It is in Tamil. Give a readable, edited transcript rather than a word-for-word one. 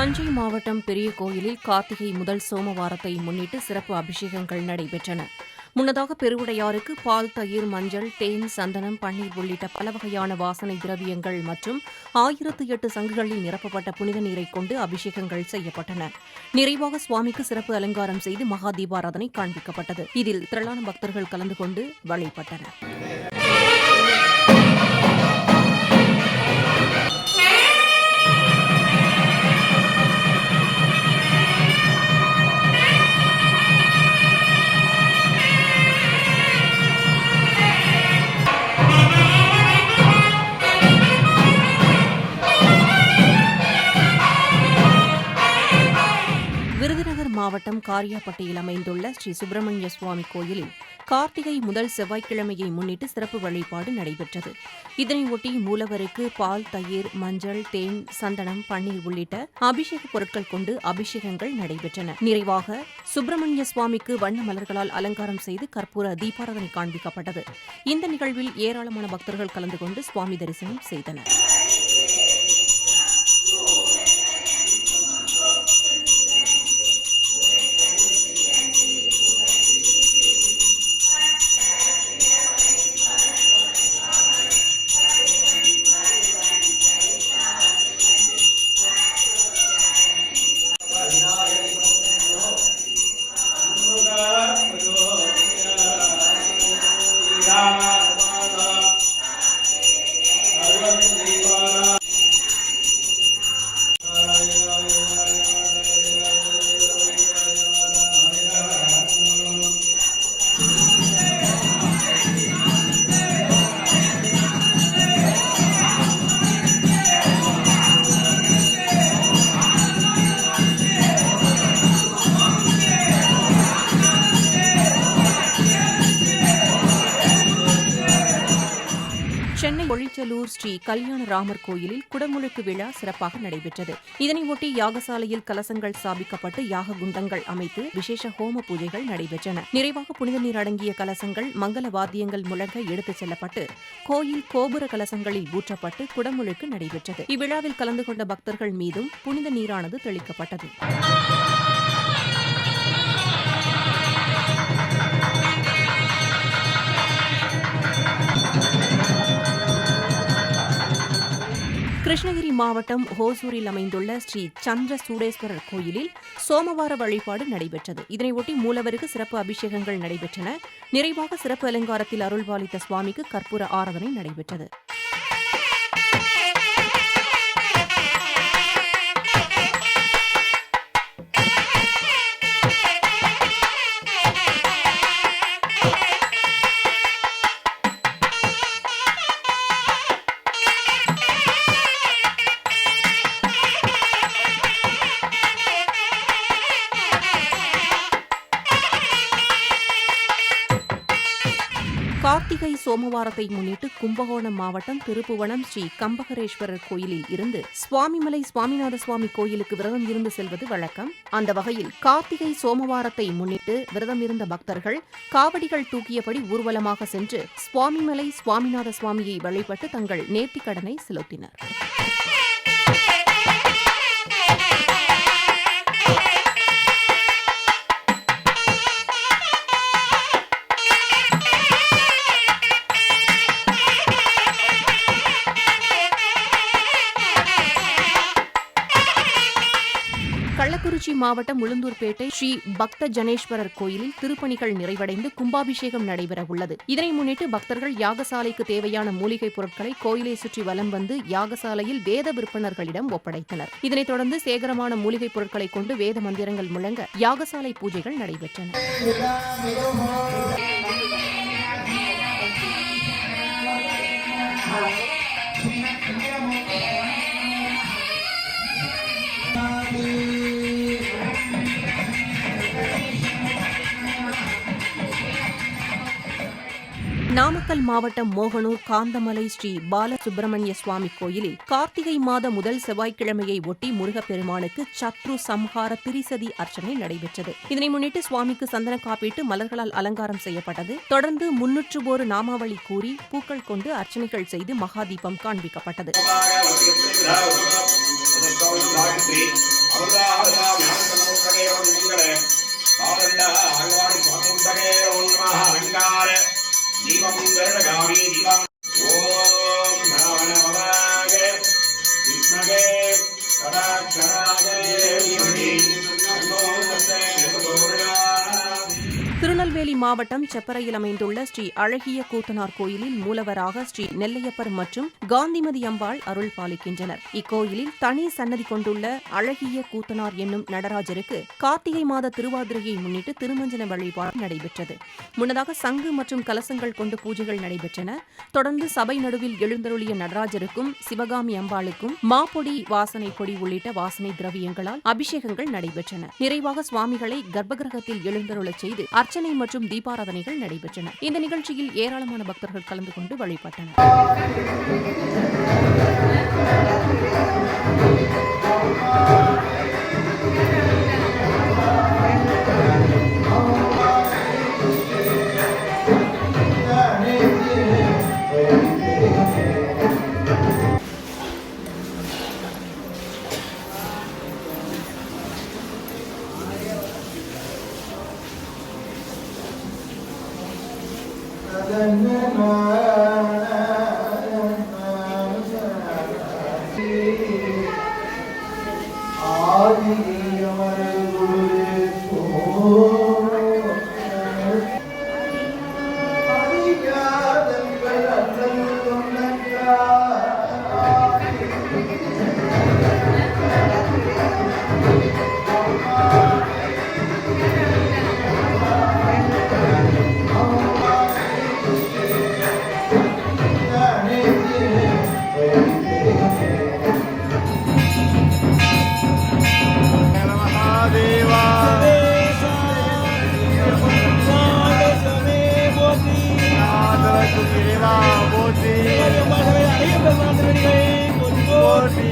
தஞ்சை மாவட்டம் பெரிய கோயிலில் கார்த்திகை முதல் சோமவாரத்தை முன்னிட்டு சிறப்பு அபிஷேகங்கள் நடைபெற்றன. முன்னதாக பெருவுடையாருக்கு பால், தயிர், மஞ்சள், தேன், சந்தனம், பன்னீர் உள்ளிட்ட பல வகையான வாசனை திரவியங்கள் மற்றும் 1008 சங்குகளில் நிரப்பப்பட்ட புனித நீரை கொண்டு அபிஷேகங்கள் செய்யப்பட்டன. நிறைவாக சுவாமிக்கு சிறப்பு அலங்காரம் செய்து மகா தீபாராதனை காண்பிக்கப்பட்டது. இதில் திரளான பக்தர்கள் கலந்து கொண்டு வழிபட்டனர். விருதுநகர் மாவட்டம் காரியாபட்டியில் அமைந்துள்ள ஸ்ரீ சுப்பிரமணிய சுவாமி கோயிலில் கார்த்திகை முதல் செவ்வாய்க்கிழமையை முன்னிட்டு சிறப்பு வழிபாடு நடைபெற்றது. இதனையொட்டி மூலவருக்கு பால், தயிர், மஞ்சள், தேன், சந்தனம், பன்னீர் உள்ளிட்ட அபிஷேக பொருட்கள் கொண்டு அபிஷேகங்கள் நடைபெற்றன. நிறைவாக சுப்பிரமணிய சுவாமிக்கு வண்ண மலர்களால் அலங்காரம் செய்து கற்பூர தீபாராதனை காண்பிக்கப்பட்டது. இந்த நிகழ்வில் ஏராளமான பக்தர்கள் கலந்து கொண்டு சுவாமி தரிசனம் செய்தனர். சென்னை பொழிச்சலூர் ஸ்ரீ கல்யாண ராமர் கோயிலில் குடமுழுக்கு விழா சிறப்பாக நடைபெற்றது. இதனையொட்டி யாகசாலையில் கலசங்கள் ஸ்தாபிக்கப்பட்டு யாக குண்டங்கள் அமைத்து விசேஷ ஹோம பூஜைகள் நடைபெற்றன. நிறைவாக புனித நீர் அடங்கிய கலசங்கள் மங்கள வாத்தியங்கள் முழங்க எடுத்துச் செல்லப்பட்டு கோயில் கோபுர கலசங்களில் ஊற்றப்பட்டு குடமுழுக்கு நடைபெற்றது. இவ்விழாவில் கலந்து கொண்ட பக்தர்கள் மீதும் புனித நீரானது தெளிக்கப்பட்டது. கிருஷ்ணகிரி மாவட்டம் ஹோசூரில் அமைந்துள்ள ஸ்ரீ சந்திர சூடேஸ்வரர் கோயிலில் சோமவார வழிபாடு நடைபெற்றது. இதனையொட்டி மூலவருக்கு சிறப்பு அபிஷேகங்கள் நடைபெற்றன. நிறைவாக சிறப்பு அலங்காரத்தில் அருள்பாலித்த சுவாமிக்கு கற்பூர ஆராதனை நடைபெற்றது. கார்த்திகை சோமவாரத்தை முன்னிட்டு கும்பகோணம் மாவட்டம் திருப்புவனம் ஸ்ரீ கம்பகரேஸ்வரர் கோயிலில் இருந்து சுவாமிமலை சுவாமிநாத சுவாமி கோயிலுக்கு விரதம் இருந்து செல்வது வழக்கம். அந்த வகையில் கார்த்திகை சோமவாரத்தை முன்னிட்டு விரதம் இருந்த பக்தர்கள் காவடிகள் தூக்கியபடி ஊர்வலமாக சென்று சுவாமிமலை சுவாமிநாத சுவாமியை வழிபட்டு தங்கள் நேர்த்திக்கடனை செலுத்தினர். கள்ளக்குறிச்சி மாவட்டம் உளுந்தூர்பேட்டை ஸ்ரீ பக்த ஜனேஸ்வரர் கோயிலில் திருப்பணிகள் நிறைவடைந்து கும்பாபிஷேகம் நடைபெறவுள்ளது. இதனை முன்னிட்டு பக்தர்கள் யாகசாலைக்கு தேவையான மூலிகைப் பொருட்களை கோயிலை சுற்றி வலம் வந்து யாகசாலையில் வேத விற்பனர்களிடம் ஒப்படைத்தனர். இதனைத் தொடர்ந்து சேகரமான மூலிகைப் பொருட்களை கொண்டு வேத மந்திரங்கள் முழங்க யாகசாலை பூஜைகள் நடைபெற்றன. நாமக்கல் மாவட்டம் மோகனூர் காந்தமலை ஸ்ரீ பாலசுப்பிரமணிய சுவாமி கோயிலில் கார்த்திகை மாத முதல் செவ்வாய்க்கிழமையை ஒட்டி முருகப்பெருமானுக்கு சத்ரு சம்ஹார திரிசதி அர்ச்சனை நடைபெற்றது. இதனை முன்னிட்டு சுவாமிக்கு சந்தன காப்பீட்டு மலர்களால் அலங்காரம் செய்யப்பட்டது. தொடர்ந்து 301 நாமாவளி கூறி பூக்கள் கொண்டு அர்ச்சனைகள் செய்து மகாதீபம் காண்பிக்கப்பட்டது. திருநெல்வேலி மாவட்டம் செப்பரையில் அமைந்துள்ள ஸ்ரீ அழகிய கூத்தனார் கோயிலில் மூலவராக ஸ்ரீ நெல்லையப்பர் மற்றும் காந்திமதி அம்பாள் அருள் பாலிக்கின்றனர். இக்கோயிலில் தனி சன்னதி கொண்டுள்ள அழகிய கூத்தனார் என்னும் நடராஜருக்கு கார்த்திகை மாத திருவாதிரையை முன்னிட்டு திருமஞ்சன வழிபாடு நடைபெற்றது. முன்னதாக சங்கு மற்றும் கலசங்கள் கொண்டு பூஜைகள் நடைபெற்றன. தொடர்ந்து சபை நடுவில் எழுந்தருளிய நடராஜருக்கும் சிவகாமி அம்பாளுக்கும் மாப்பொடி, வாசனை பொடி உள்ளிட்ட வாசனை திரவியங்களால் அபிஷேகங்கள் நடைபெற்றன. நிறைவாக சுவாமிகளை கர்ப்பகிரகத்தில் எழுந்தருளச் செய்து அர்ச்சனை மற்றும் தீபாராதனைகள் நடைபெற்றன. இந்த நிகழ்ச்சியில் ஏராளமான பக்தர்கள் கலந்து கொண்டு வழிபட்டனர். Por